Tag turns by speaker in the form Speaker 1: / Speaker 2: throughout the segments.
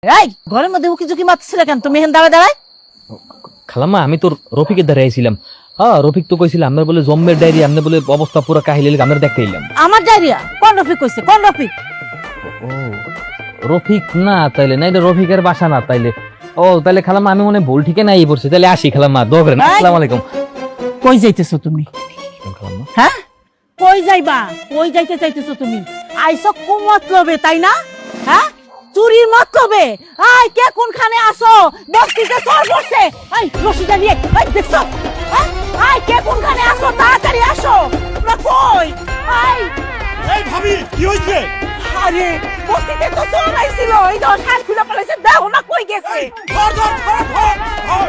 Speaker 1: এই ঘরের মধ্যে উকি ঝুঁকি মারতেছিল কেন তুমি এখানে দাঁড়ায়?
Speaker 2: খালাম্মা আমি তো রফিকের দ্বারা আইছিলাম। হ্যাঁ রফিক তো কইছিল আমরা বলে জম্মের ডায়েরি, আমরা বলে অবস্থা পুরো কাহিল আমরা দেখতে এলাম।
Speaker 1: আমার ডায়রিয়া? কোন রফিক কইছে? কোন রফিক?
Speaker 2: ও রফিক না তাইলে, না এটা রফিকের বাসা না তাইলে। ও তাইলে খালাম্মা আমি মনে ভুল ঠিকে নাই পড়ছি, তাইলে আসি খালাম্মা, দোয়া করেন। আসসালামু আলাইকুম।
Speaker 1: কই যাইতেছো তুমি?
Speaker 2: খালাম্মা
Speaker 1: হ্যাঁ কই যাইবা? কই যাইতে চাইতেছো তুমি? আইসো কোন মতলবে তাই না? হ্যাঁ চুরির মতলবে? আই কে কোনখানে আসো? বস্তিতে চোর বসে। আই রশিদা নিয়ে আই দেখছো? হ্যাঁ আই কে কোনখানে আসো? তাড়াতাড়ি আসো। তোমরা কই? আই
Speaker 3: এই ভাবি কি হইছে?
Speaker 1: আরে বস্তিতে তো চোর আইছিল, এই ধর শাল খুলে পড়েছে, দেখো না কই গেছে।
Speaker 3: ধর ধর ধর ধর ধর।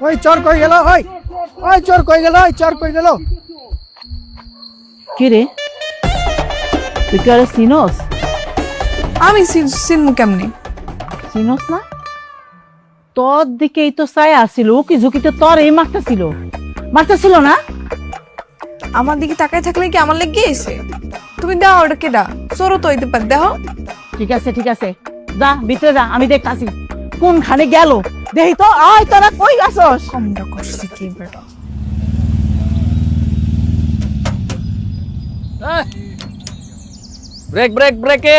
Speaker 4: ওই চোর কই গেল? ওই ওই চোর কই গেল? ওই চোর কই গেল?
Speaker 1: কি রে তুই কি আরে চিনোস?
Speaker 5: আমি চিনমু কেমনে?
Speaker 1: চিনোস না? তোর দিকেই তো চাই আসছিল, কি ঝুঁকিতে তোর এই মারতেছিল না?
Speaker 5: আমার দিকে তাকায় থাকলে কি আমার লেগে গেছে? তুমি দাও, ওটা কেডা? চোরও তো হইতে পারে, দেখো।
Speaker 1: ঠিক আছে যা ভিতরে যা, আমি দেখতাছি কোনখানে গেল। দেখি তো আয়, তোরা কই আসস?
Speaker 5: কমটা করছে কি বেটা?
Speaker 2: ব্রেক ব্রেক ব্রেকে।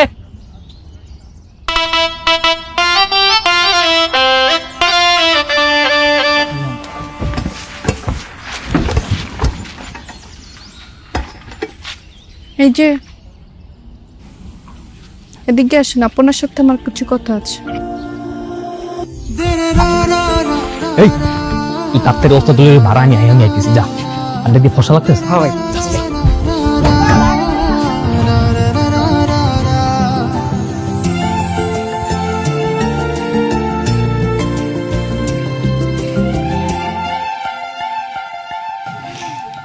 Speaker 5: এই যে এদিকে আসেন, আপনার সাথে আমার কিছু কথা আছে।
Speaker 2: এই তুই তার থেকে অবস্থা তুলে ভাড়া আমি আইতেছি, যা। আন্ডা দিয়ে ফসা লাগতেছে।
Speaker 4: হ্যাঁ ভাই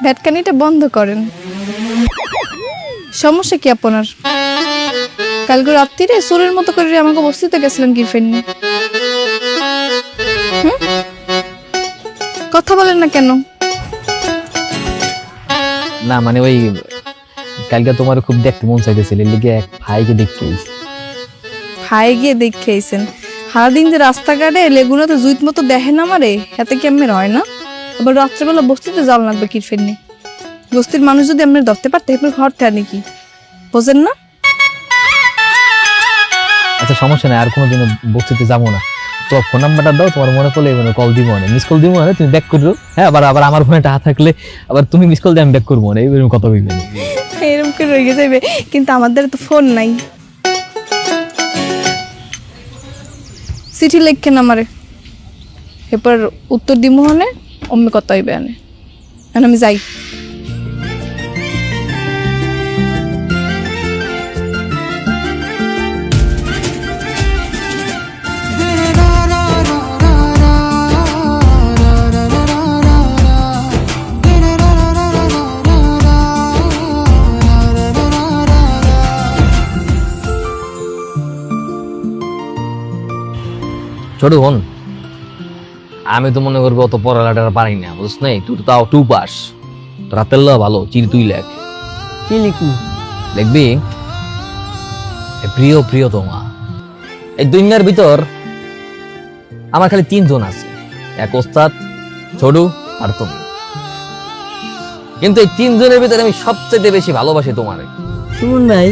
Speaker 5: ভ্যাটকানিটা বন্ধ করেন। সমস্যা কি আপনার? কালকে রাত্রিরে চোরের মতো করে আমাকে বস্তিতে গেছিলেন কি ফেননি? কথা বলেন না কেন?
Speaker 2: না মানে ওই কালকে তোমার খুব দেখতে মন চাইতেছিল, এর লিগে এক ভাইকে দেখতে আইছি।
Speaker 5: ভাই গিয়ে দেখে আইছেন? সারাদিন যে রাস্তাঘাটে লেগুনা তো জুইত মতো দেখেন আমারে, এতে কি আমার হয় না? আবার রাত্রেবেলা বস্তিতে যাওয়া লাগবে কি ফেননি? বস্তির মানুষ যদি আপনার ধরতে পারতে এবার ঘর থেকে কি বোঝেন না?
Speaker 2: আচ্ছা সমস্যা নাই, আর কোনোদিন বস্তিতে যাবো না। তোমার ফোন নাম্বারটা দাও, তোমার মনে পড়লে কল দিব না, মিস কল দিব না, তুমি ব্যাক করো। হ্যাঁ আবার আবার আমার ফোনে টাকা থাকলে আবার তুমি মিস কল দিয়ে আমি ব্যাক করবো না, এইরকম কথা বলবেন।
Speaker 5: এরকম করে রয়ে যাবে, কিন্তু আমাদের তো ফোন নাই। চিঠি লেখেন আমারে, এরপর উত্তর দিব হনে অম্মে কথা হইবে আনে। আমি যাই।
Speaker 2: ছোট বোন, আমি তো মনে করবো অত পড়ালেখা পারি না, বুঝছ নাই? তুই তো তাও 2 পাস, রাতের ল ভালো, চির তুই লেখ।
Speaker 1: কি লিখু?
Speaker 2: লিখবি প্রিয় প্রিয়তমা। এই দুনিয়ার ভিতর আমার খালি 3 জন আছে, এক ওস্তাদ, ছোট আর তুমি। কিন্তু এই 3 জনের ভিতরে আমি সবচেয়ে বেশি ভালোবাসি তোমারে।
Speaker 6: সুমন ভাই,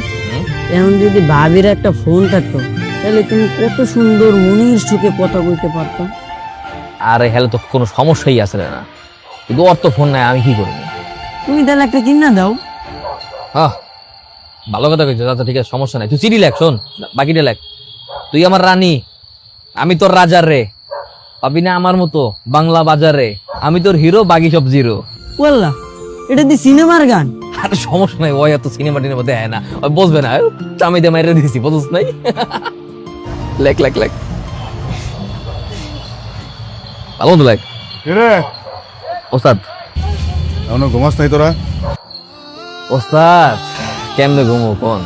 Speaker 6: এখন যদি ভাবির একটা ফোন থাকতো তাহলে তুমি কত সুন্দর মনির সুখে কথা বলতে পারতো।
Speaker 2: আর হেলে তো কোনো সমস্যাই আসলে না, কিন্তু ওর তো ফোন নাই, আমি কি করবো?
Speaker 6: তুমি তাহলে একটা কিনা দাও।
Speaker 2: হ্যাঁ ভালো কথা কইছো, আচ্ছা ঠিক আছে সমস্যা নাই, তুই চিঠি লেখ, শোন বাকিটা লেখ। তুই আমার রানী, আমি তোর রাজার রে, পাবি না আমার মতো বাংলা বাজারে, আমি তোর হিরো, বাকি সব জিরো।
Speaker 6: বললা এটা দি সিনেমার গান।
Speaker 2: আর সমস্যা নাই, ওই এত সিনেমা টিনেমা দেয় না, ওই বসবে না, আমি দিয়ে মাইরে দিয়েছি, বুঝছ নাই? লেখ লেখ লেখ, ভালো মতো লেখ।
Speaker 3: রে
Speaker 2: ওস্তাদ
Speaker 3: এখনো ঘুমাস নাই তোরা?
Speaker 2: ওস্তাদ কেমনে ঘুমো কোন?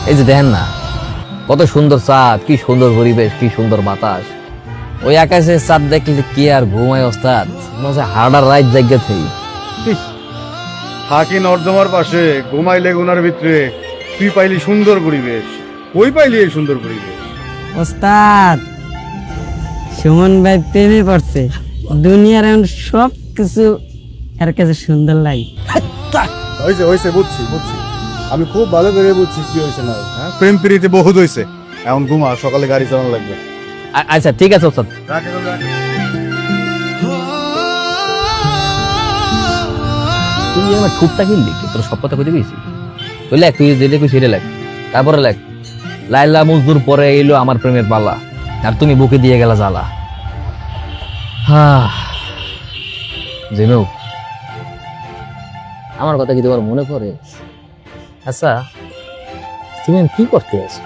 Speaker 2: এই যে দেখেন না কত সুন্দর চাঁদ, কি সুন্দর পরিবেশ, কি সুন্দর বাতাস, ওই আকাশে চাঁদ দেখলে কি আর ঘুমায় ওস্তাদ? মনে হচ্ছে হার্ডার রাইট জায়গা থেকে।
Speaker 3: থাকি নর্দমার পাশে, ঘুমাই লেগুনার ভিতরে, তুই পাইলি সুন্দর পরিবেশ। কই পাইলি এই সুন্দর পরিবেশ?
Speaker 6: ওস্তাদ সুমন ভাই প্রেমে পড়ছে, দুনিয়ার এখন সব কিছু এর কাছে সুন্দর লাগে।
Speaker 3: হয়েছে হয়েছে, বুঝছি বুঝছি, আমি খুব ভালো করে বুঝছি কি হয়েছে না। হ্যাঁ, প্রেম প্রীতি বহুত হয়েছে, এখন ঘুমা, সকালে গাড়ি চালানো লাগবে।
Speaker 2: আচ্ছা ঠিক আছে ওস্তাদ। তুই আমার ঠুকটা কিনলি, তোর সব কথা কইতে গেছি। তুই লেখ, তুই যেটা কই সেটা লেখ, তারপরে লেখ, লাইলা মজদুর পরে এলো আমার প্রেমের পালা, আর তুমি বুকে দিয়ে গেলা জ্বালা। জেনু, আমার কথা কি তোমার মনে পড়ে? আচ্ছা তুমি কি করতে আছো?